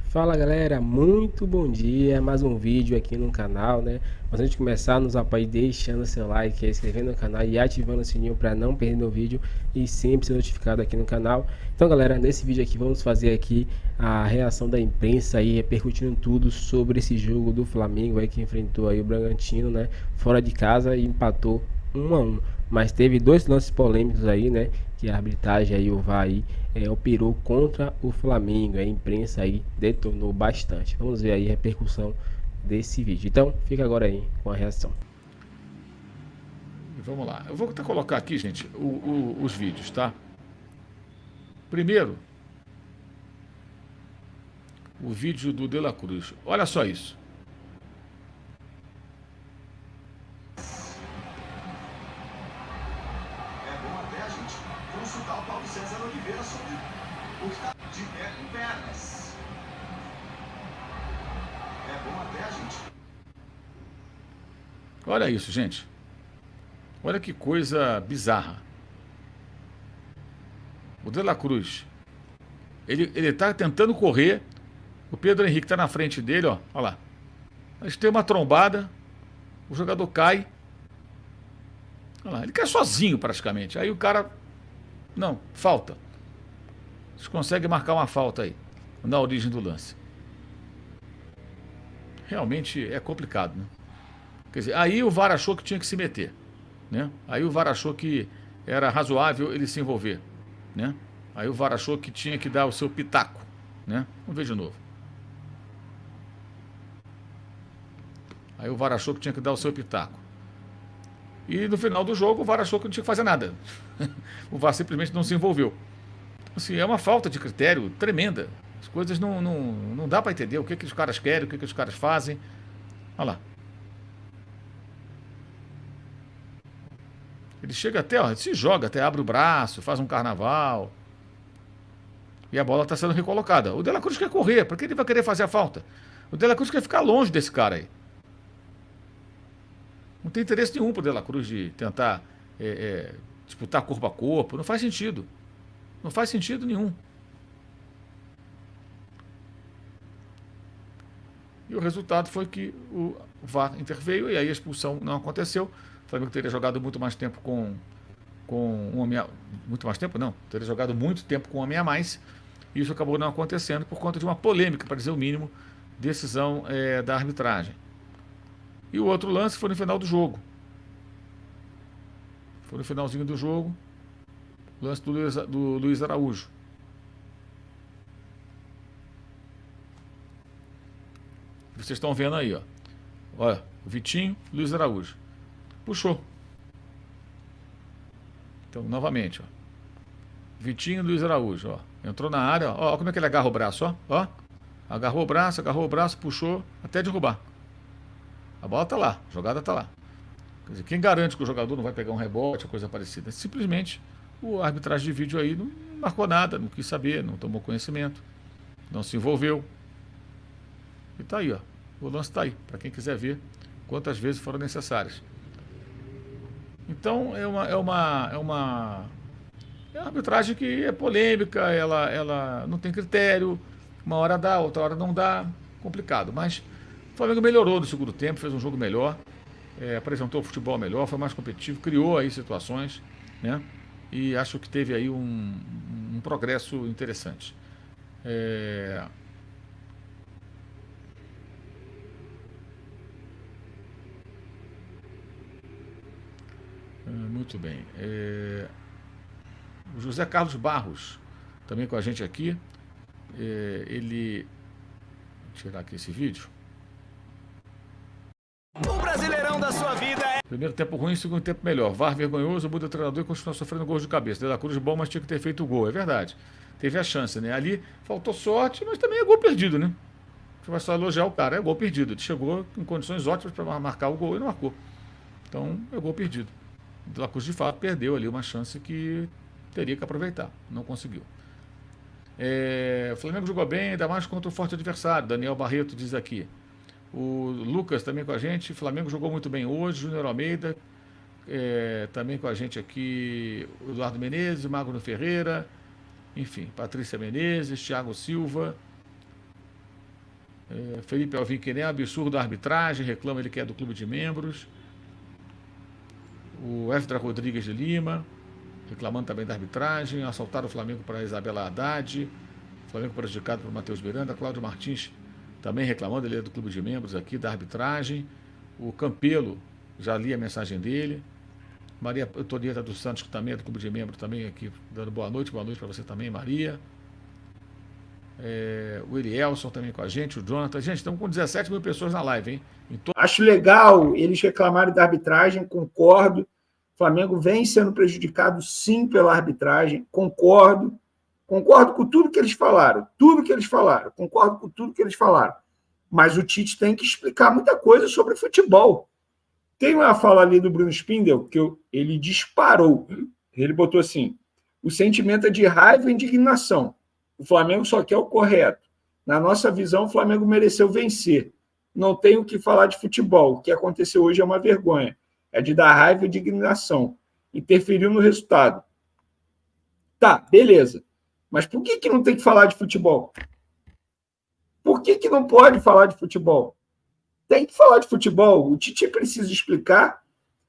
Fala galera, muito bom dia, mais um vídeo aqui no canal, né? Mas antes de começar, nos apoie deixando seu like, inscrevendo no canal e ativando o sininho para não perder meu vídeo e sempre ser notificado aqui no canal. Então galera, nesse vídeo aqui vamos fazer aqui a reação da imprensa aí, repercutindo tudo sobre esse jogo do Flamengo aí que enfrentou aí o Bragantino, né? Fora de casa e empatou 1-1. Mas teve dois lances polêmicos aí, né? Que a arbitragem aí, o VAR aí, operou contra o Flamengo. A imprensa aí detonou bastante. Vamos ver aí a repercussão desse vídeo. Então, fica agora aí com a reação. Vamos lá. Eu vou até colocar aqui, gente, os vídeos, tá? Primeiro, o vídeo do De La Cruz. Olha só isso. É bom até a gente consultar o Paulo César Oliveira sobre o que está de pé com pernas. É bom até a gente. Olha isso, gente. Olha que coisa bizarra. O De La Cruz, ele tá tentando correr. O Pedro Henrique tá na frente dele, ó. Olha lá. Eles têm uma trombada. O jogador cai. Olha lá. Ele cai sozinho praticamente. Aí o cara... Não, falta. Eles conseguem marcar uma falta aí. Na origem do lance. Realmente é complicado, né? Quer dizer, aí o VAR achou que tinha que se meter, né? Aí o VAR achou que era razoável ele se envolver, né? Aí o VAR achou que tinha que dar o seu pitaco, né? Vamos ver de novo. Aí o VAR achou que tinha que dar o seu pitaco. E no final do jogo o VAR achou que não tinha que fazer nada. O VAR simplesmente não se envolveu. Assim, é uma falta de critério tremenda. As coisas não dá para entender o que os caras querem, o que os caras fazem. Olha lá. Ele chega até, ó, se joga, até abre o braço, faz um carnaval. E a bola está sendo recolocada. O De La Cruz quer correr, por que ele vai querer fazer a falta? O De La Cruz quer ficar longe desse cara aí. Não tem interesse nenhum pro De La Cruz de tentar disputar corpo a corpo. Não faz sentido. Não faz sentido nenhum. E o resultado foi que o VAR interveio e aí a expulsão não aconteceu. O Flamengo teria jogado muito mais tempo com um homem muito mais tempo não, teria jogado muito tempo com um homem a mais. E isso acabou não acontecendo por conta de uma polêmica, para dizer o mínimo, decisão da arbitragem. E o outro lance foi no final do jogo. Foi no finalzinho do jogo, lance do Luiz Araújo. Vocês estão vendo aí, ó. Olha, o Vitinho, Luiz Araújo. Puxou. Então, novamente, ó. Vitinho, Luiz Araújo, ó. Entrou na área, ó. Ó como é que ele agarra o braço, ó. Ó. Agarrou o braço, puxou até derrubar. A bola tá lá, a jogada tá lá. Quer dizer, quem garante que o jogador não vai pegar um rebote, coisa parecida? Simplesmente o arbitragem de vídeo aí não marcou nada, não quis saber, não tomou conhecimento, não se envolveu. E tá aí, ó. O lance tá aí, para quem quiser ver quantas vezes foram necessárias. Então é uma arbitragem que é polêmica, ela não tem critério, uma hora dá, outra hora não dá, complicado. Mas o Flamengo melhorou no segundo tempo, fez um jogo melhor, apresentou o futebol melhor, foi mais competitivo, criou aí situações, né? E acho que teve aí um progresso interessante. Muito bem. O José Carlos Barros, também com a gente aqui. Ele. Vou tirar aqui esse vídeo. O Brasileirão da sua vida é... Primeiro tempo ruim, segundo tempo melhor. VAR vergonhoso, muda o treinador e continua sofrendo gols de cabeça. De La Cruz bom, mas tinha que ter feito o gol. É verdade. Teve a chance, né? Ali faltou sorte, mas também é gol perdido, né? Você vai só elogiar o cara. É gol perdido. Ele chegou em condições ótimas para marcar o gol e não marcou. Então, é gol perdido. De La Cruz, de fato, perdeu ali uma chance que teria que aproveitar. Não conseguiu. O Flamengo jogou bem, ainda mais contra um forte adversário. Daniel Barreto diz aqui. O Lucas também com a gente. O Flamengo jogou muito bem hoje. Júnior Almeida também com a gente aqui. O Eduardo Menezes, Magno Ferreira. Enfim, Patrícia Menezes, Thiago Silva. Felipe Alvim, que nem absurdo da arbitragem, reclama ele que é do clube de membros. O Eftra Rodrigues de Lima, reclamando também da arbitragem. Assaltaram o Flamengo para Isabela Haddad. Flamengo prejudicado por Matheus Miranda. Cláudio Martins também reclamando, ele é do clube de membros aqui, da arbitragem. O Campelo, já li a mensagem dele. Maria Antonieta dos Santos, que também é do clube de membros, também aqui dando boa noite para você também, Maria. O Elielson também com a gente, o Jonathan. Gente, estamos com 17 mil pessoas na live, hein? Acho legal eles reclamarem da arbitragem, concordo. O Flamengo vem sendo prejudicado, sim, pela arbitragem, concordo. Concordo com tudo que eles falaram, concordo com tudo que eles falaram. Mas o Tite tem que explicar muita coisa sobre futebol. Tem uma fala ali do Bruno Spindel que ele disparou. Ele botou assim: o sentimento é de raiva e indignação. O Flamengo só quer o correto. Na nossa visão, o Flamengo mereceu vencer. Não tem o que falar de futebol. O que aconteceu hoje é uma vergonha. É de dar raiva e indignação. Interferiu no resultado. Tá, beleza. Mas por que não tem que falar de futebol? Por que não pode falar de futebol? Tem que falar de futebol. O Tite precisa explicar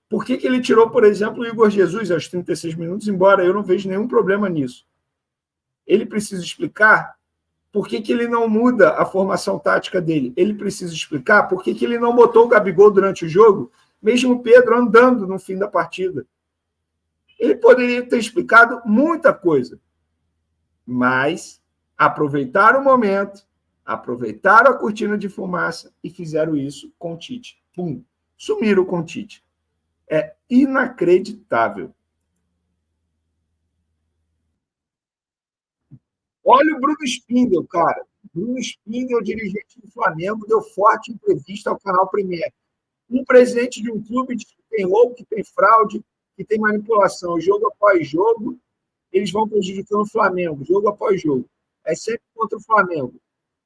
por que ele tirou, por exemplo, o Igor Jesus aos 36 minutos, embora eu não veja nenhum problema nisso. Ele precisa explicar por que ele não muda a formação tática dele. Ele precisa explicar por que ele não botou o Gabigol durante o jogo, mesmo o Pedro andando no fim da partida. Ele poderia ter explicado muita coisa. Mas aproveitaram o momento, aproveitaram a cortina de fumaça e fizeram isso com o Tite. Pum, sumiram com o Tite. É inacreditável. Olha o Bruno Spindel, cara. Bruno Spindel, dirigente do Flamengo, deu forte entrevista ao canal Premier. Um presidente de um clube que tem roubo, que tem fraude, que tem manipulação, jogo após jogo, eles vão prejudicando o Flamengo, jogo após jogo. É sempre contra o Flamengo.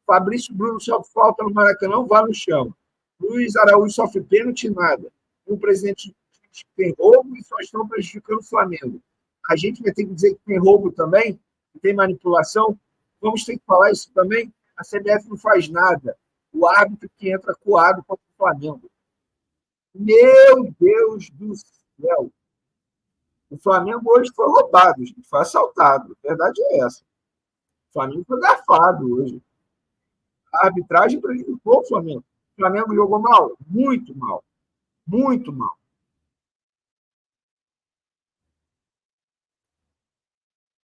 Fabrício Bruno sofre falta no Maracanã, vá no chão. Luiz Araújo sofre pênalti, nada. Um presidente que tem roubo e só estão prejudicando o Flamengo. A gente vai ter que dizer que tem roubo também, que tem manipulação. Vamos ter que falar isso também. A CBF não faz nada. O árbitro que entra coado contra o Flamengo. Meu Deus do céu! O Flamengo hoje foi roubado, gente, foi assaltado. A verdade é essa. O Flamengo foi garfado hoje. A arbitragem prejudicou o Flamengo. O Flamengo jogou mal? Muito mal. Muito mal.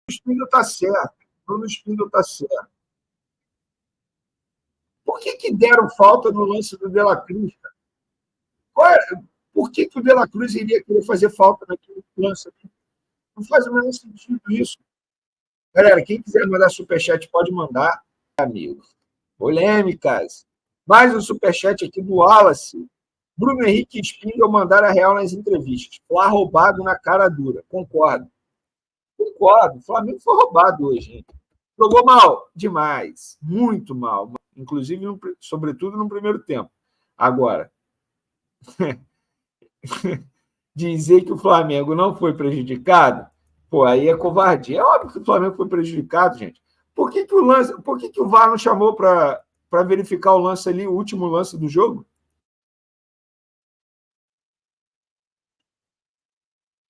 O Spindel está certo. Bruno Spindel está certo. Por que deram falta no lance do De La Cruz, cara? Por que o De La Cruz iria querer fazer falta naquele lance? Não faz o menor sentido isso. Galera, quem quiser mandar superchat pode mandar, amigos. Polêmicas. Mais um superchat aqui do Wallace. Bruno Henrique e Spindel mandaram a real nas entrevistas. Foi roubado na cara dura. Concordo. O Flamengo foi roubado hoje, hein? Jogou mal? Demais. Muito mal. Inclusive, sobretudo no primeiro tempo. Agora, dizer que o Flamengo não foi prejudicado, pô, aí é covardia. É óbvio que o Flamengo foi prejudicado, gente. Por que o VAR não chamou para verificar o lance ali, o último lance do jogo?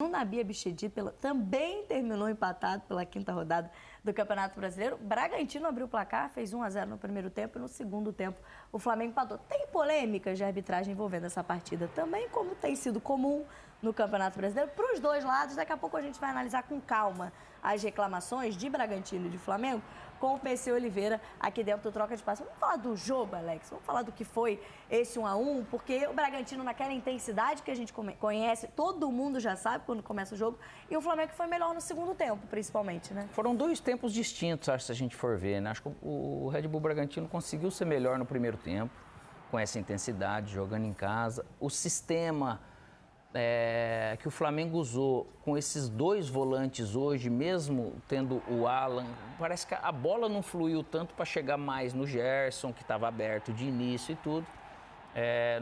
O Nabi Abichedi também terminou empatado pela quinta rodada do Campeonato Brasileiro. Bragantino abriu o placar, fez 1-0 no primeiro tempo e no segundo tempo o Flamengo empatou. Tem polêmicas de arbitragem envolvendo essa partida também, como tem sido comum no Campeonato Brasileiro, para os dois lados. Daqui a pouco a gente vai analisar com calma as reclamações de Bragantino e de Flamengo com o PC Oliveira aqui dentro do Troca de Passe. Vamos falar do jogo, Alex? Vamos falar do que foi esse 1-1, porque o Bragantino naquela intensidade que a gente conhece, todo mundo já sabe quando começa o jogo, e o Flamengo foi melhor no segundo tempo, principalmente, né? Foram dois tempos distintos, acho, se a gente for ver, né? Acho que o Red Bull Bragantino conseguiu ser melhor no primeiro tempo, com essa intensidade, jogando em casa. O sistema que o Flamengo usou com esses dois volantes hoje, mesmo tendo o Alan, parece que a bola não fluiu tanto para chegar mais no Gerson, que estava aberto de início e tudo,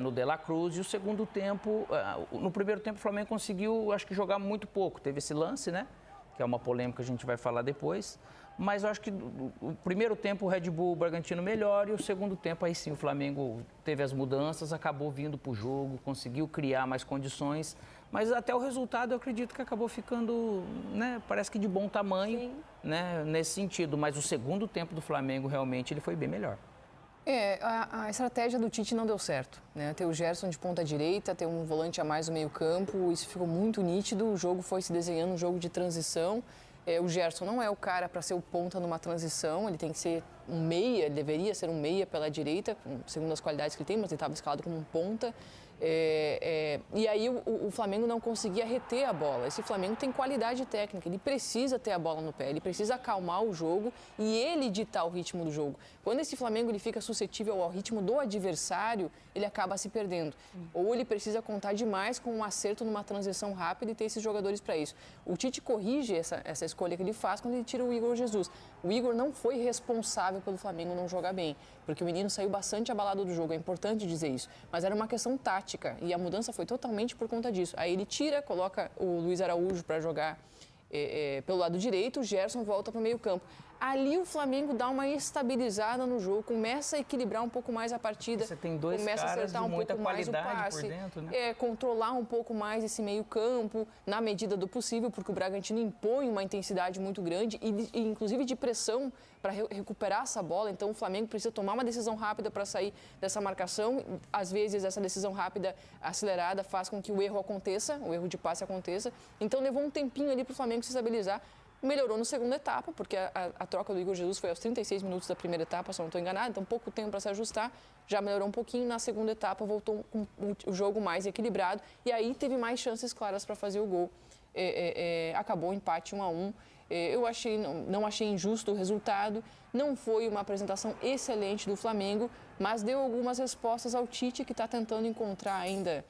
no De La Cruz. E o segundo tempo, no primeiro tempo o Flamengo conseguiu, acho que jogar muito pouco. Teve esse lance, né? Que é uma polêmica que a gente vai falar depois. Mas eu acho que o primeiro tempo o Red Bull, o Bragantino melhor, e o segundo tempo aí sim o Flamengo teve as mudanças, acabou vindo para o jogo, conseguiu criar mais condições, mas até o resultado eu acredito que acabou ficando, né, parece que de bom tamanho, né, nesse sentido. Mas o segundo tempo do Flamengo realmente ele foi bem melhor. A estratégia do Tite não deu certo, né? Ter o Gerson de ponta direita, ter um volante a mais no meio campo, isso ficou muito nítido, o jogo foi se desenhando um jogo de transição. O Gerson não é o cara para ser o ponta numa transição, ele tem que ser um meia, ele deveria ser um meia pela direita, segundo as qualidades que ele tem, mas ele estava escalado como um ponta. E aí o Flamengo não conseguia reter a bola. Esse Flamengo tem qualidade técnica, ele precisa ter a bola no pé, ele precisa acalmar o jogo e ele ditar o ritmo do jogo. Quando esse Flamengo ele fica suscetível ao ritmo do adversário, ele acaba se perdendo. Ou ele precisa contar demais com um acerto numa transição rápida e ter esses jogadores para isso. O Tite corrige essa escolha que ele faz quando ele tira o Igor Jesus. O Igor não foi responsável pelo Flamengo não jogar bem, porque o menino saiu bastante abalado do jogo, é importante dizer isso, mas era uma questão tática e a mudança foi totalmente por conta disso. Aí ele tira, coloca o Luiz Araújo para jogar pelo lado direito, o Gerson volta para o meio campo. Ali o Flamengo dá uma estabilizada no jogo, começa a equilibrar um pouco mais a partida. Você tem dois começa caras a acertar de um muita pouco mais o qualidade passe, por dentro, né? Controlar um pouco mais esse meio campo, na medida do possível, porque o Bragantino impõe uma intensidade muito grande e inclusive de pressão para recuperar essa bola. Então o Flamengo precisa tomar uma decisão rápida para sair dessa marcação. Às vezes essa decisão rápida acelerada faz com que o erro aconteça, o erro de passe aconteça. Então levou um tempinho ali para o Flamengo se estabilizar. Melhorou na segunda etapa, porque a troca do Igor Jesus foi aos 36 minutos da primeira etapa, se eu não estou enganado, então pouco tempo para se ajustar, já melhorou um pouquinho. Na segunda etapa voltou com o jogo mais equilibrado e aí teve mais chances claras para fazer o gol. Acabou o empate 1-1. Eu não achei injusto o resultado, não foi uma apresentação excelente do Flamengo, mas deu algumas respostas ao Tite, que está tentando encontrar ainda,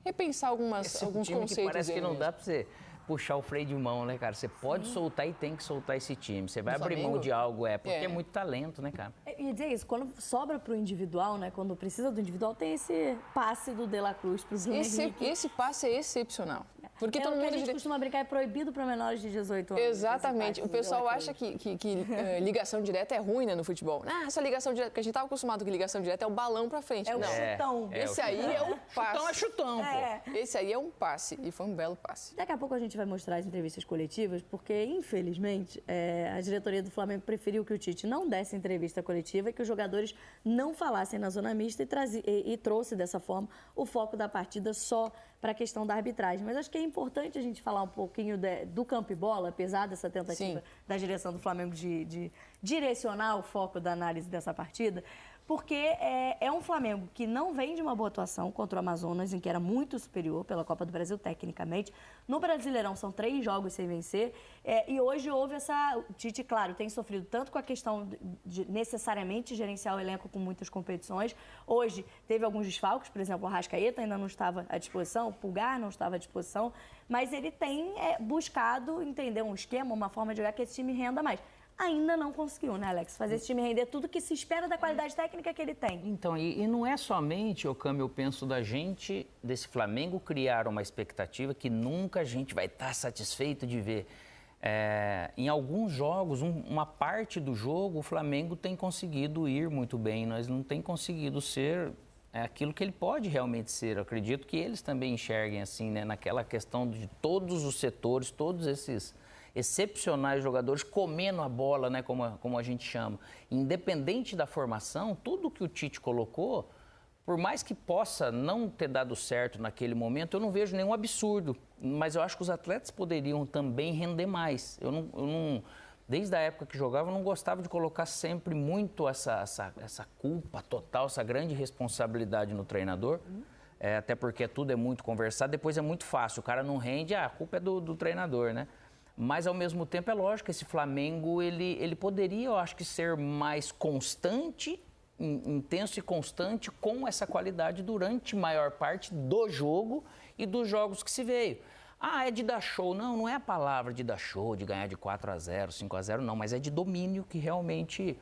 repensar alguns conceitos. Que parece que não dá para você puxar o freio de mão, né, cara? Você pode soltar e tem que soltar esse time. Você vai abrir mão de algo, porque é muito talento, né, cara? E dizer isso, quando sobra pro individual, né? Quando precisa do individual, tem esse passe do De La Cruz pro Bruno Henrique. Esse passe é excepcional. Porque todo o que mundo a gente costuma brincar, é proibido para menores de 18 anos. Exatamente. O pessoal acha que ligação direta é ruim, né, no futebol. Essa ligação direta, que a gente estava acostumado com ligação direta, é o balão para frente. É o chutão. Esse aí é um passe. Chutão é chutão, pô. Esse aí é um passe, e foi um belo passe. Daqui a pouco a gente vai mostrar as entrevistas coletivas, porque, infelizmente, a diretoria do Flamengo preferiu que o Tite não desse entrevista coletiva e que os jogadores não falassem na zona mista e trouxe, dessa forma, o foco da partida só para a questão da arbitragem. Mas acho que é importante a gente falar um pouquinho do campo e bola, apesar dessa tentativa da direção do Flamengo de direcionar o foco da análise dessa partida, porque é um Flamengo que não vem de uma boa atuação contra o Amazonas, em que era muito superior pela Copa do Brasil, tecnicamente. No Brasileirão são 3 jogos sem vencer, e hoje houve o Tite, claro, tem sofrido tanto com a questão de necessariamente gerenciar o elenco com muitas competições. Hoje teve alguns desfalques, por exemplo, o Arrascaeta ainda não estava à disposição, o Pulgar não estava à disposição, mas ele tem buscado entender um esquema, uma forma de jogar que esse time renda mais. Ainda não conseguiu, né, Alex? Fazer esse time render tudo que se espera da qualidade técnica que ele tem. Então, e não é somente, Ocam, eu penso da gente, desse Flamengo, criar uma expectativa que nunca a gente vai estar satisfeito de ver. Em alguns jogos, uma parte do jogo, o Flamengo tem conseguido ir muito bem, nós não tem conseguido ser aquilo que ele pode realmente ser. Eu acredito que eles também enxerguem assim, né, naquela questão de todos os setores, todos esses excepcionais jogadores comendo a bola, né, como a gente chama. Independente da formação, tudo que o Tite colocou, por mais que possa não ter dado certo naquele momento, eu não vejo nenhum absurdo. Mas eu acho que os atletas poderiam também render mais. Eu não desde a época que jogava, eu não gostava de colocar sempre muito essa culpa total, essa grande responsabilidade no treinador. Até porque tudo é muito conversado, depois é muito fácil. O cara não rende, a culpa é do treinador, né? Mas, ao mesmo tempo, é lógico que esse Flamengo, ele poderia, eu acho que, ser mais constante, intenso e constante com essa qualidade durante maior parte do jogo e dos jogos que se veio. É de dar show. Não é a palavra de dar show, de ganhar de 4-0, 5-0, não. Mas é de domínio que realmente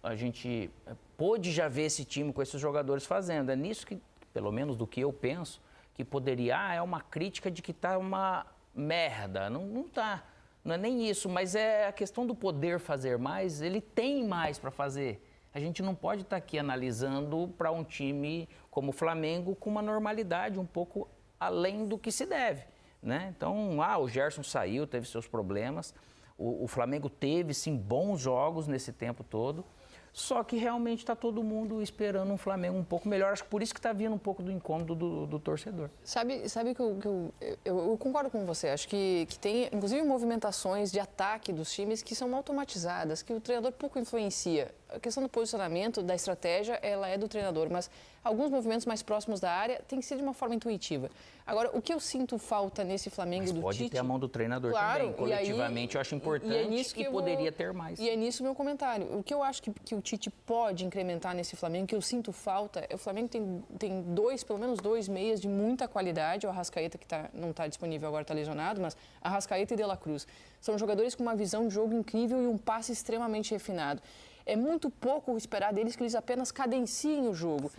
a gente pôde já ver esse time com esses jogadores fazendo. É nisso que, pelo menos do que eu penso, que poderia... é uma crítica de que tá uma... merda, não tá. Não é nem isso, mas é a questão do poder fazer mais, ele tem mais para fazer. A gente não pode estar aqui analisando para um time como o Flamengo com uma normalidade um pouco além do que se deve, né? Então, o Gerson saiu, teve seus problemas, o Flamengo teve, sim, bons jogos nesse tempo todo, só que realmente está todo mundo esperando um Flamengo um pouco melhor. Acho que por isso que está vindo um pouco do incômodo do torcedor. Sabe que eu concordo com você. Acho que tem, inclusive, movimentações de ataque dos times que são automatizadas, que o treinador pouco influencia. A questão do posicionamento, da estratégia, ela é do treinador, mas alguns movimentos mais próximos da área tem que ser de uma forma intuitiva. Agora, o que eu sinto falta nesse Flamengo do pode Tite... ter a mão do treinador também. Coletivamente, eu acho importante e poderia ter mais. E é nisso o meu comentário. O que eu acho que o Tite pode incrementar nesse Flamengo, que eu sinto falta, o Flamengo tem pelo menos dois meias de muita qualidade. O Arrascaeta, que não está disponível agora, está lesionado, mas Arrascaeta e De La Cruz. São jogadores com uma visão de jogo incrível e um passe extremamente refinado. É muito pouco esperar deles que eles apenas cadenciem o jogo,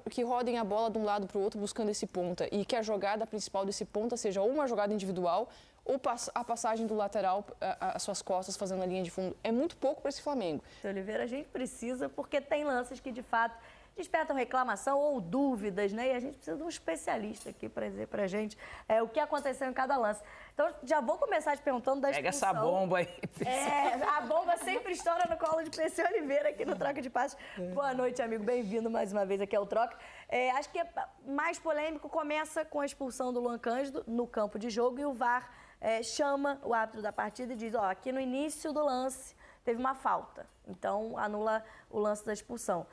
que rodem a bola de um lado para o outro buscando esse ponta e que a jogada principal desse ponta seja ou uma jogada individual ou a passagem do lateral às suas costas fazendo a linha de fundo. É muito pouco para esse Flamengo. Oliveira, a gente precisa, porque tem lances que de fato despertam reclamação ou dúvidas, né? E a gente precisa de um especialista aqui para dizer pra gente o que aconteceu em cada lance. Então, já vou começar te perguntando da expulsão. Pega essa bomba aí. A bomba sempre estoura no colo de PC Oliveira aqui no Troca de Passes. Boa noite, amigo. Bem-vindo mais uma vez aqui ao Troca. Acho que mais polêmico começa com a expulsão do Luan Cândido no campo de jogo e o VAR chama o árbitro da partida e diz, aqui no início do lance teve uma falta. Então, anula o lance da expulsão.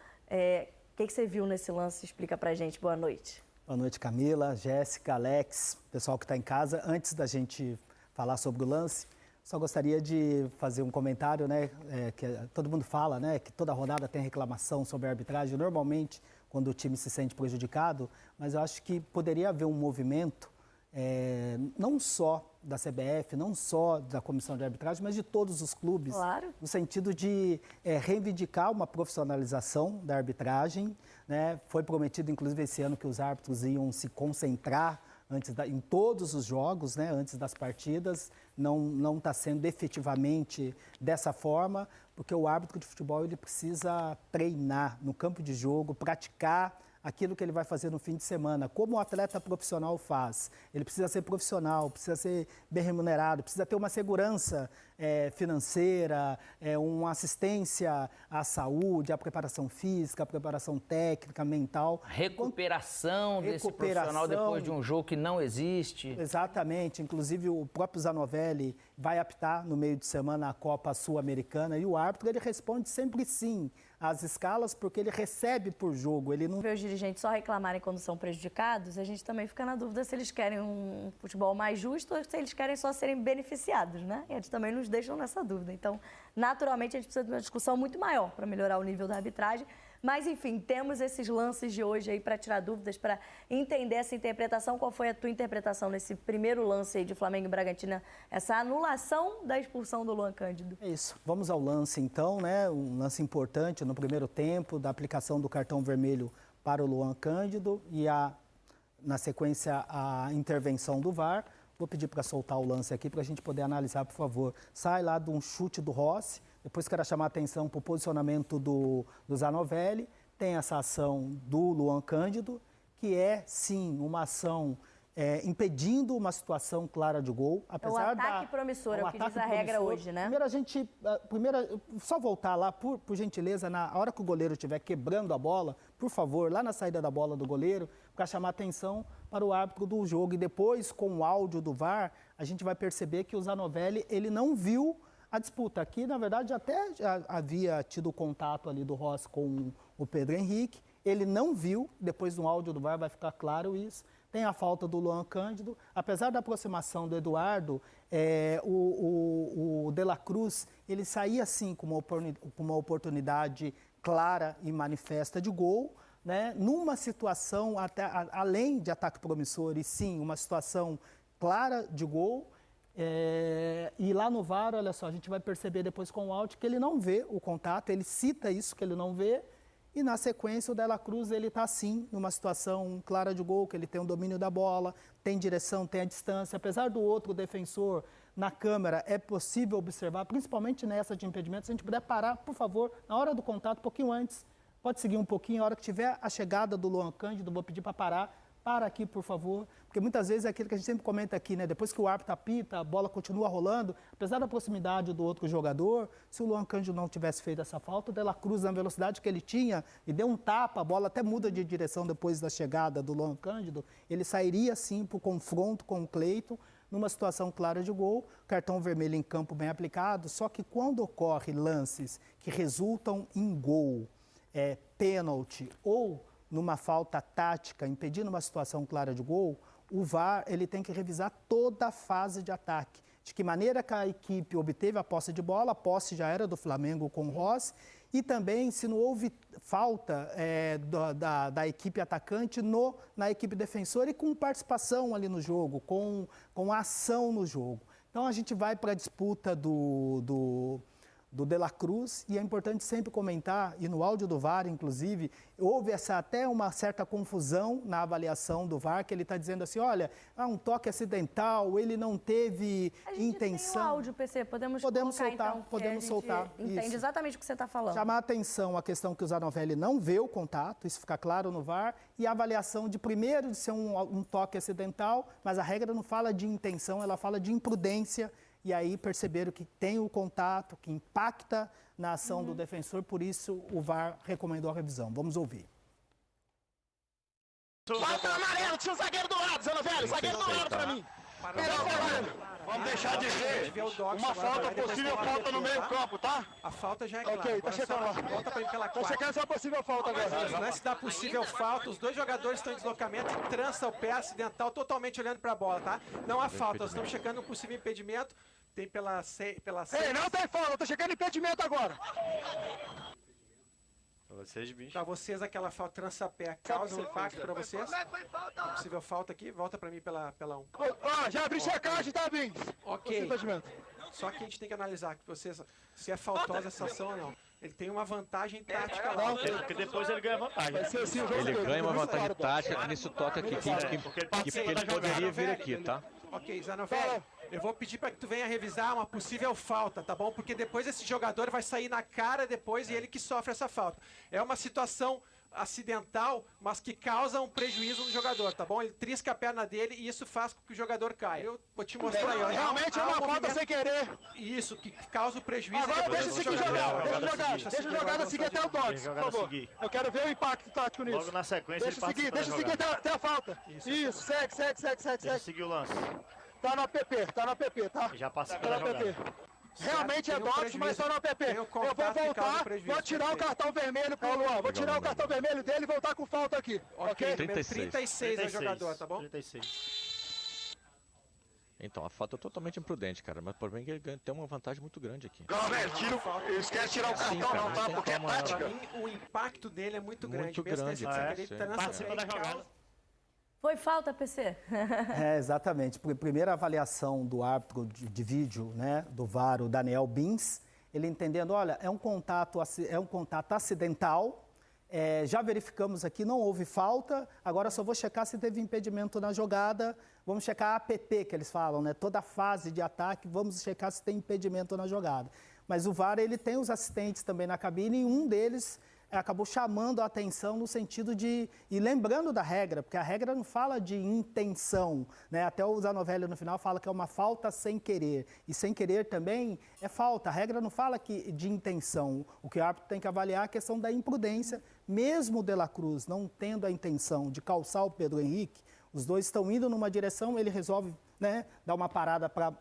O que você viu nesse lance? Explica pra gente. Boa noite. Boa noite, Camila, Jéssica, Alex, pessoal que está em casa. Antes da gente falar sobre o lance, só gostaria de fazer um comentário, né? Que todo mundo fala, né? Que toda rodada tem reclamação sobre a arbitragem, normalmente quando o time se sente prejudicado, mas eu acho que poderia haver um movimento, não só da CBF, não só da comissão de arbitragem, mas de todos os clubes, claro, no sentido de reivindicar uma profissionalização da arbitragem, né? Foi prometido, inclusive, esse ano que os árbitros iam se concentrar em todos os jogos, né? Antes das partidas. Não está sendo efetivamente dessa forma, porque o árbitro de futebol ele precisa treinar no campo de jogo, praticar aquilo que ele vai fazer no fim de semana, como o atleta profissional faz. Ele precisa ser profissional, precisa ser bem remunerado, precisa ter uma segurança financeira, uma assistência à saúde, à preparação física, à preparação técnica, mental. Recuperação desse profissional depois de um jogo que não existe. Exatamente. Inclusive, o próprio Zanovelli vai apitar no meio de semana a Copa Sul-Americana e o árbitro ele responde sempre sim às escalas, porque ele recebe por jogo. Ele não vê os dirigentes só reclamarem quando são prejudicados, a gente também fica na dúvida se eles querem um futebol mais justo ou se eles querem só serem beneficiados, né? E eles também nos deixam nessa dúvida. Então, naturalmente, a gente precisa de uma discussão muito maior para melhorar o nível da arbitragem. Mas, enfim, temos esses lances de hoje aí para tirar dúvidas, para entender essa interpretação. Qual foi a tua interpretação nesse primeiro lance aí de Flamengo e Bragantino, essa anulação da expulsão do Luan Cândido? É isso. Vamos ao lance, então, né? Um lance importante no primeiro tempo, da aplicação do cartão vermelho para o Luan Cândido e, na sequência, a intervenção do VAR. Vou pedir para soltar o lance aqui para a gente poder analisar, por favor. Sai lá de um chute do Rossi. Depois quero chamar a atenção para o posicionamento do Zanovelli. Tem essa ação do Luan Cândido, que é, sim, uma ação impedindo uma situação clara de gol. Apesar ataque promissor, é o que diz a regra hoje, né? Só voltar lá, por gentileza, na hora que o goleiro estiver quebrando a bola, por favor, lá na saída da bola do goleiro, para chamar atenção para o árbitro do jogo. E depois, com o áudio do VAR, a gente vai perceber que o Zanovelli, ele não viu a disputa. Aqui, na verdade, até já havia tido contato ali do Rossi com o Pedro Henrique. Ele não viu, depois no áudio do VAR vai ficar claro isso. Tem a falta do Luan Cândido. Apesar da aproximação do Eduardo, o De La Cruz, ele saía sim com uma oportunidade clara e manifesta de gol, né? Numa situação, até, além de ataque promissor, e sim, uma situação clara de gol. E lá no VAR, olha só, a gente vai perceber depois com o áudio que ele não vê o contato, ele cita isso que ele não vê. E na sequência o De La Cruz, ele está sim numa situação clara de gol, que ele tem o domínio da bola, tem direção, tem a distância. Apesar do outro defensor na câmera é possível observar, principalmente nessa de impedimento, se a gente puder parar, por favor, na hora do contato, um pouquinho antes, pode seguir um pouquinho, a hora que tiver a chegada do Luan Cândido, vou pedir para parar. Para aqui, por favor, porque muitas vezes é aquilo que a gente sempre comenta aqui, né? Depois que o árbitro apita, a bola continua rolando, apesar da proximidade do outro jogador, se o Luan Cândido não tivesse feito essa falta, o De La Cruz, na velocidade que ele tinha, e deu um tapa, a bola até muda de direção depois da chegada do Luan Cândido, ele sairia sim para o confronto com o Cleiton, numa situação clara de gol, cartão vermelho em campo bem aplicado, só que quando ocorre lances que resultam em gol, pênalti ou numa falta tática, impedindo uma situação clara de gol, o VAR ele tem que revisar toda a fase de ataque. De que maneira que a equipe obteve a posse de bola, a posse já era do Flamengo com o Rossi, e também se não houve falta da equipe atacante na equipe defensora e com participação ali no jogo, com ação no jogo. Então a gente vai para a disputa do De La Cruz, e é importante sempre comentar, e no áudio do VAR, inclusive, houve até uma certa confusão na avaliação do VAR, que ele está dizendo assim, olha, um toque acidental, ele não teve intenção. Tem o áudio, PC, podemos soltar, então, podemos soltar. Entende isso. exatamente o que você está falando. Chamar a atenção a questão que o Zanovelli não vê o contato, isso fica claro no VAR, e a avaliação de primeiro de ser um toque acidental, mas a regra não fala de intenção, ela fala de imprudência. E aí perceberam que tem o contato, que impacta na ação do defensor, por isso o VAR recomendou a revisão. Vamos ouvir. Falta amarelo, tinha o zagueiro do lado, Zanovelli, zagueiro do lado pra mim. Vamos deixar de ver uma falta, possível falta no meio campo, tá? A falta já é clara. Ok, tá chegando lá. Volta pra mim pela Tô checando se é possível falta agora. No lance da possível falta, os dois jogadores estão em deslocamento e trança o pé acidental, totalmente olhando pra bola, tá? Não há falta, nós estamos checando um possível impedimento. Tem pela Ei, não tem falta, tô checando impedimento agora. Pra vocês, aquela falta trança-pé causa um impacto pra vocês? Possível falta aqui, volta pra mim pela 1. Ó, já abri checagem, tá, Bins? Ok. Só que a gente tem que analisar que vocês, se é faltosa essa ação ou não. Ele tem uma vantagem tática lá. Porque depois ele ganha vantagem. Ele ganha uma vantagem tática nesse toque aqui que ele poderia vir aqui, tá? Ok, Zanovelli, eu vou pedir para que tu venha revisar uma possível falta, tá bom? Porque depois esse jogador vai sair na cara depois e ele que sofre essa falta. É uma situação acidental, mas que causa um prejuízo no jogador, tá bom? Ele trisca a perna dele e isso faz com que o jogador caia. Eu vou te mostrar aí, ó. Realmente é uma falta sem querer. Isso, que causa o prejuízo. Agora deixa esse aqui jogar, deixa a jogada seguir até o toque, por favor. Eu quero ver o impacto tático nisso. Logo na sequência deixa seguir até a falta. Isso, segue. Deixa seguir o lance. Tá no app, tá? Já passa pela jogada. Realmente é DOTS, mas só no app. Eu vou voltar, vou tirar o cartão vermelho pro Luan. Vou tirar o cartão vermelho dele e voltar com falta aqui. Ok? 36 é o jogador, tá bom? 36. Então, a falta é totalmente imprudente, cara. Mas por bem que ele tem uma vantagem muito grande aqui. Esquece de tirar o cartão não, tá? Porque é tática. Pra mim, o impacto dele é muito grande. Participa da jogada. Foi falta, PC? Exatamente. Primeira avaliação do árbitro de vídeo, né, do VAR, o Daniel Bins, ele entendendo, olha, é um contato acidental, já verificamos aqui, não houve falta, agora só vou checar se teve impedimento na jogada, vamos checar a APT, que eles falam, né, toda a fase de ataque, vamos checar se tem impedimento na jogada. Mas o VAR, ele tem os assistentes também na cabine e um deles acabou chamando a atenção no sentido de... E lembrando da regra, porque a regra não fala de intenção, né? Até o Zanovelli no final fala que é uma falta sem querer. E sem querer também é falta. A regra não fala de intenção. O que o árbitro tem que avaliar é a questão da imprudência. Mesmo o De La Cruz não tendo a intenção de calçar o Pedro Henrique, os dois estão indo numa direção, ele resolve, né, dar uma parada para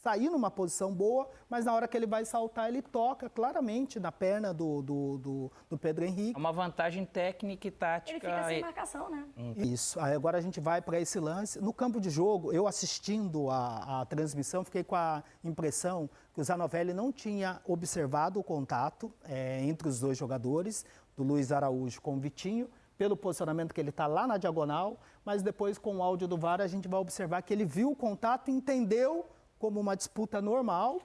sair numa posição boa, mas na hora que ele vai saltar, ele toca claramente na perna do Pedro Henrique. É uma vantagem técnica e tática. Ele fica sem marcação, né? Isso. Aí agora a gente vai para esse lance. No campo de jogo, eu assistindo a transmissão, fiquei com a impressão que o Zanovelli não tinha observado o contato entre os dois jogadores, do Luiz Araújo com o Vitinho, pelo posicionamento que ele está lá na diagonal, mas depois com o áudio do VAR a gente vai observar que ele viu o contato, entendeu como uma disputa normal,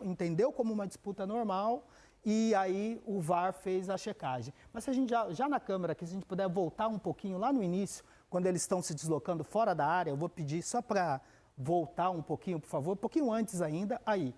e aí o VAR fez a checagem. Mas se a gente já na câmera aqui, se a gente puder voltar um pouquinho lá no início, quando eles estão se deslocando fora da área, eu vou pedir só para voltar um pouquinho, por favor, um pouquinho antes ainda, aí,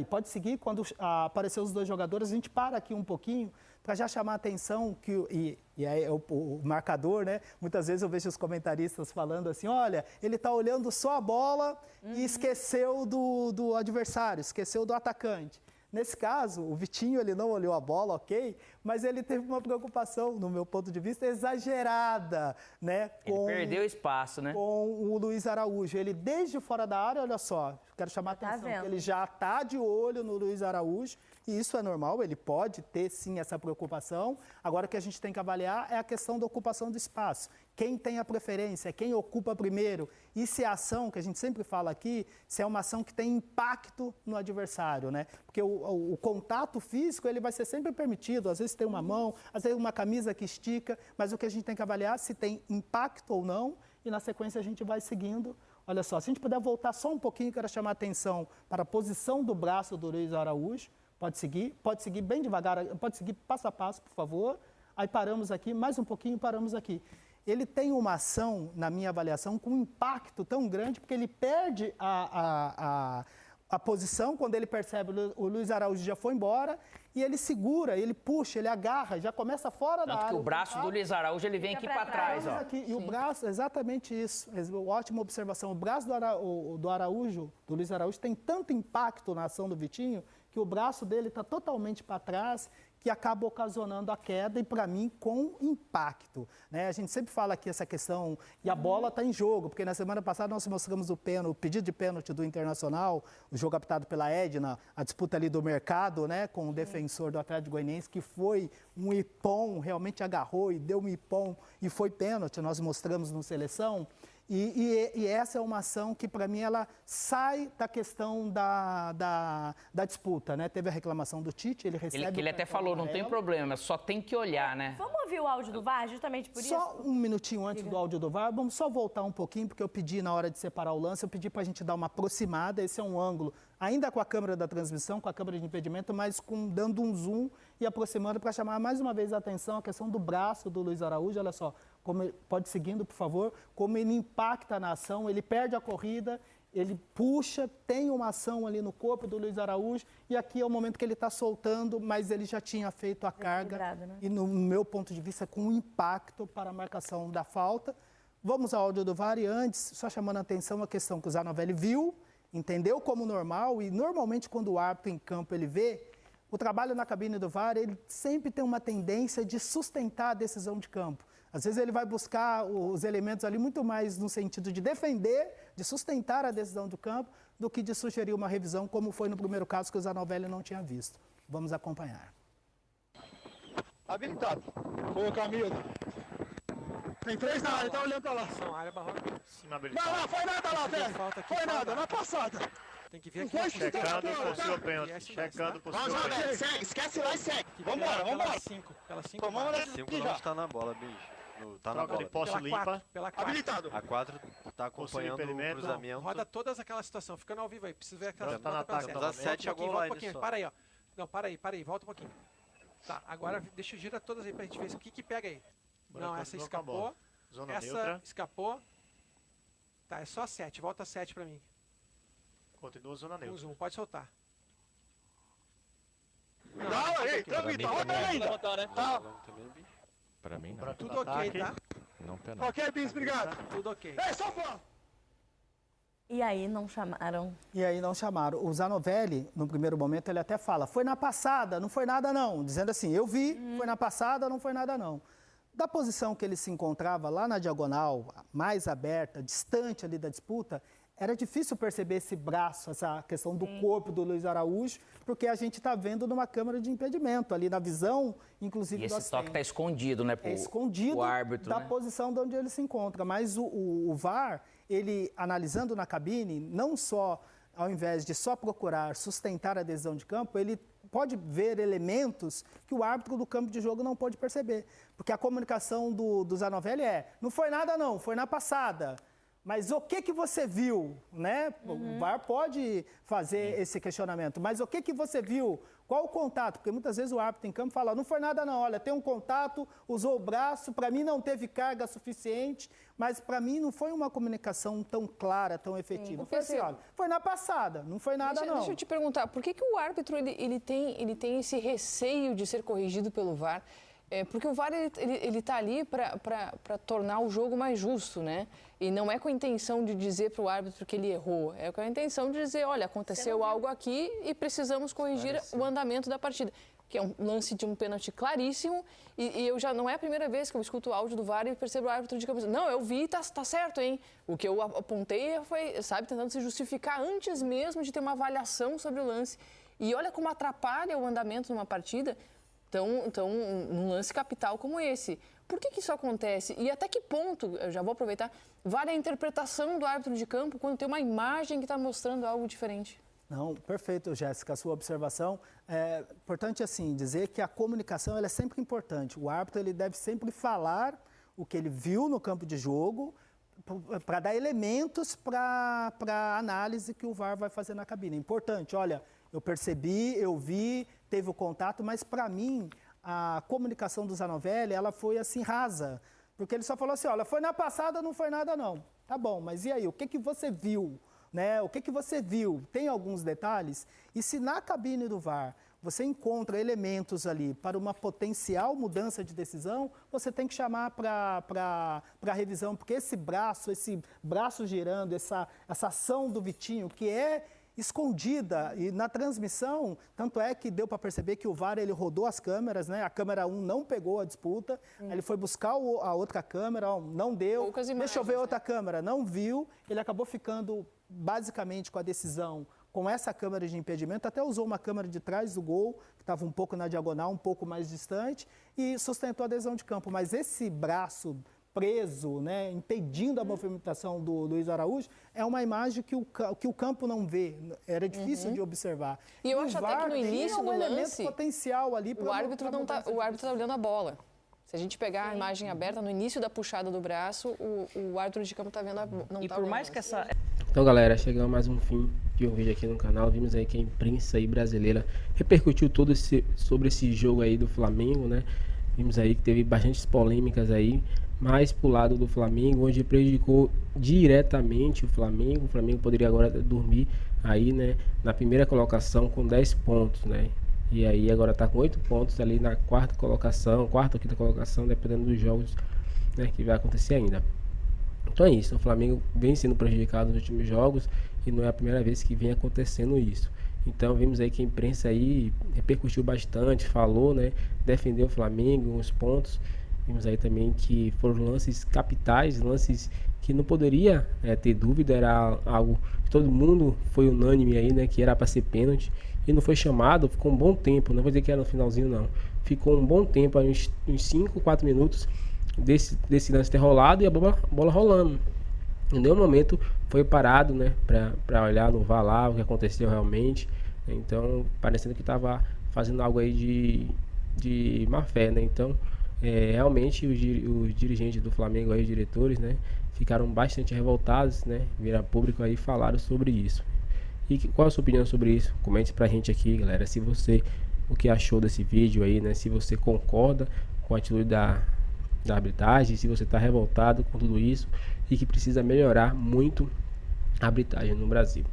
pode seguir, quando aparecer os dois jogadores, a gente para aqui um pouquinho para já chamar a atenção, e aí o marcador, né? Muitas vezes eu vejo os comentaristas falando assim, olha, ele está olhando só a bola e esqueceu do adversário, esqueceu do atacante. Nesse caso, o Vitinho, ele não olhou a bola, ok, mas ele teve uma preocupação, no meu ponto de vista, exagerada, né? Ele perdeu espaço, né? Com o Luiz Araújo. Ele, desde fora da área, olha só, quero chamar a atenção, que ele já está de olho no Luiz Araújo, e isso é normal, ele pode ter, sim, essa preocupação. Agora, o que a gente tem que avaliar é a questão da ocupação do espaço. Quem tem a preferência, quem ocupa primeiro, e se a ação, que a gente sempre fala aqui, se é uma ação que tem impacto no adversário, né? Porque o contato físico, ele vai ser sempre permitido, às vezes tem uma mão, às vezes uma camisa que estica, mas o que a gente tem que avaliar é se tem impacto ou não, e na sequência a gente vai seguindo. Olha só, se a gente puder voltar só um pouquinho, quero chamar a atenção para a posição do braço do Luiz Araújo. Pode seguir bem devagar, pode seguir passo a passo, por favor. Aí paramos aqui, mais um pouquinho, paramos aqui. Ele tem uma ação, na minha avaliação, com um impacto tão grande, porque ele perde a posição, quando ele percebe o Luiz Araújo já foi embora, e ele segura, ele puxa, ele agarra, já começa fora da área. Que o braço do Luiz Araújo, ele vem aqui para trás, ó. Aqui, e o braço, exatamente isso, ótima observação. O braço do Araújo, do Luiz Araújo, tem tanto impacto na ação do Vitinho, que o braço dele está totalmente para trás, que acaba ocasionando a queda, e para mim, com impacto, né? A gente sempre fala aqui essa questão, e a bola está em jogo, porque na semana passada nós mostramos o pedido de pênalti do Internacional, o jogo apitado pela Edna, a disputa ali do mercado, né, com o defensor do Atlético Goianiense, que foi um ipom, realmente agarrou e deu um ipom, e foi pênalti, nós mostramos no Seleção. E essa é uma ação que, para mim, ela sai da questão da disputa, né? Teve a reclamação do Tite, ele recebe... Ele até falou, não tem problema, só tem que olhar, né? Vamos ouvir o áudio do VAR, justamente por isso? Só um minutinho antes do áudio do VAR, vamos só voltar um pouquinho, porque eu pedi, na hora de separar o lance, eu pedi para a gente dar uma aproximada, esse é um ângulo, ainda com a câmera da transmissão, com a câmera de impedimento, mas dando um zoom e aproximando para chamar mais uma vez a atenção a questão do braço do Luiz Araújo, olha só. Pode seguindo, por favor, como ele impacta na ação, ele perde a corrida, ele puxa, tem uma ação ali no corpo do Luiz Araújo, e aqui é o momento que ele está soltando, mas ele já tinha feito a carga, né? E no meu ponto de vista, com impacto para a marcação da falta. Vamos ao áudio do VAR, e antes, só chamando a atenção a questão que o Zanovelli viu, entendeu como normal, e normalmente quando o árbitro em campo ele vê, o trabalho na cabine do VAR, ele sempre tem uma tendência de sustentar a decisão de campo. Às vezes ele vai buscar os elementos ali muito mais no sentido de defender, de sustentar a decisão do campo, do que de sugerir uma revisão, como foi no primeiro caso que o Zanovelli não tinha visto. Vamos acompanhar. Habilitado. Foi o Camilo. Tem 3 na área, tá olhando pra lá. Área barroca. Não, foi nada lá, velho. Foi nada, na passada. Tem que ver aqui. Checando possível pênalti. Checando possível pênalti. Segue, esquece lá e segue. Vambora. Pela 5. Tomamos A 5 não está na bola, bicho. Tá na bola. De posse limpa. Pela 4. Habilitado. A 4 tá acompanhando o cruzamento. Roda todas aquelas situações, ficando ao vivo aí. Precisa ver aquela tá na ataque. A 7 é gol Volta lá, um pouquinho, só. para aí, ó. Não, para aí, volta um pouquinho. Tá, agora deixa eu girar todas aí pra gente ver o que pega aí. Não, essa escapou. Essa escapou. Tá, é só 7. Volta 7 pra mim. Continua zona neutra. Zoom, pode soltar. Não, aí, tranquilo, roda ainda. Pra mim não. Tudo ok, tá? Não penal. Ok, Bis, obrigado. Tudo ok. Ei, só fora. E aí não chamaram. O Zanovelli, no primeiro momento, ele até fala, foi na passada, não foi nada não. Dizendo assim, eu vi, foi na passada, não foi nada não. Da posição que ele se encontrava lá na diagonal, mais aberta, distante ali da disputa, era difícil perceber esse braço, essa questão do corpo do Luiz Araújo, porque a gente está vendo numa câmera de impedimento, ali na visão, inclusive e do esse toque está escondido, né? É escondido o árbitro, da né? posição de onde ele se encontra. Mas o VAR, ele analisando na cabine, não só, ao invés de só procurar sustentar a decisão de campo, ele pode ver elementos que o árbitro do campo de jogo não pode perceber. Porque a comunicação do Zanovelli não foi nada não, foi na passada. Mas o que você viu, né? O VAR pode fazer esse questionamento, mas o que você viu? Qual o contato? Porque muitas vezes o árbitro em campo fala, não foi nada não, olha, tem um contato, usou o braço, para mim não teve carga suficiente, mas para mim não foi uma comunicação tão clara, tão efetiva. Foi assim, olha, foi na passada, não foi nada não. Deixa eu te perguntar, por que o árbitro ele tem esse receio de ser corrigido pelo VAR? Porque o VAR ele tá ali para tornar o jogo mais justo, né? E não é com a intenção de dizer para o árbitro que ele errou, é com a intenção de dizer, olha, aconteceu algo aqui e precisamos corrigir o andamento da partida. Que é um lance de um pênalti claríssimo e eu já não é a primeira vez que eu escuto o áudio do VAR e percebo o árbitro de cabeça. Não, eu vi, tá certo, hein? O que eu apontei foi, sabe, tentando se justificar antes mesmo de ter uma avaliação sobre o lance. E olha como atrapalha o andamento de uma partida. Então, num lance capital como esse. Por que isso acontece? E até que ponto, eu já vou aproveitar, vale a interpretação do árbitro de campo quando tem uma imagem que está mostrando algo diferente? Não, perfeito, Jéssica, a sua observação. É importante, assim, dizer que a comunicação ela é sempre importante. O árbitro ele deve sempre falar o que ele viu no campo de jogo para dar elementos para a análise que o VAR vai fazer na cabine. É importante, olha, eu percebi, eu vi, teve o contato, mas para mim a comunicação do Zanovelli, ela foi assim rasa, porque ele só falou assim, olha, foi na passada, não foi nada não. Tá bom, mas e aí, o que você viu? Né? O que você viu? Tem alguns detalhes? E se na cabine do VAR você encontra elementos ali para uma potencial mudança de decisão, você tem que chamar para revisão, porque esse braço girando, essa ação do Vitinho, que é escondida, e na transmissão, tanto é que deu para perceber que o VAR ele rodou as câmeras, né? A câmera 1 não pegou a disputa, ele foi buscar a outra câmera, não deu, deixa eu ver outra câmera, não viu, ele acabou ficando basicamente com a decisão com essa câmera de impedimento, até usou uma câmera de trás do gol, que estava um pouco na diagonal, um pouco mais distante, e sustentou a adesão de campo, mas esse braço preso, né, impedindo a movimentação do Luiz Araújo, é uma imagem que o campo não vê, era difícil de observar. E eu acho até que no início do lance, potencial ali o árbitro está olhando a bola. Se a gente pegar a imagem aberta, no início da puxada do braço, o árbitro de campo está vendo não e tá por mais que essa... Então, galera, chegamos a mais um fim de um vídeo aqui no canal. Vimos aí que a imprensa aí brasileira repercutiu sobre esse jogo aí do Flamengo, né? Vimos aí que teve bastantes polêmicas aí, mais pro lado do Flamengo, onde prejudicou diretamente o Flamengo. O Flamengo poderia agora dormir aí, né, na primeira colocação com 10 pontos, né? E aí agora tá com 8 pontos ali na quarta ou quinta colocação, dependendo dos jogos, né, que vai acontecer ainda. Então é isso, o Flamengo vem sendo prejudicado nos últimos jogos e não é a primeira vez que vem acontecendo isso. Então vimos aí que a imprensa aí repercutiu bastante, falou, né, defendeu o Flamengo, uns pontos. Vimos aí também que foram lances capitais, lances que não poderia ter dúvida, era algo que todo mundo foi unânime aí, né, que era para ser pênalti. E não foi chamado, ficou um bom tempo, não vou dizer que era no finalzinho não. Ficou um bom tempo, uns 5, 4 minutos desse lance ter rolado e a bola rolando. Em nenhum momento foi parado, né, para olhar no VAR lá o que aconteceu realmente. Então, parecendo que estava fazendo algo aí de má fé, né. Então, realmente os dirigentes do Flamengo aí, os diretores, né, ficaram bastante revoltados, né, vieram a público aí e falaram sobre isso. E qual a sua opinião sobre isso? Comente pra gente aqui, galera, se você, o que achou desse vídeo aí, né, se você concorda com a atitude da arbitragem, se você tá revoltado com tudo isso e que precisa melhorar muito a arbitragem no Brasil.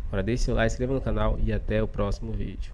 Agora deixe seu like, se inscreva no canal e até o próximo vídeo.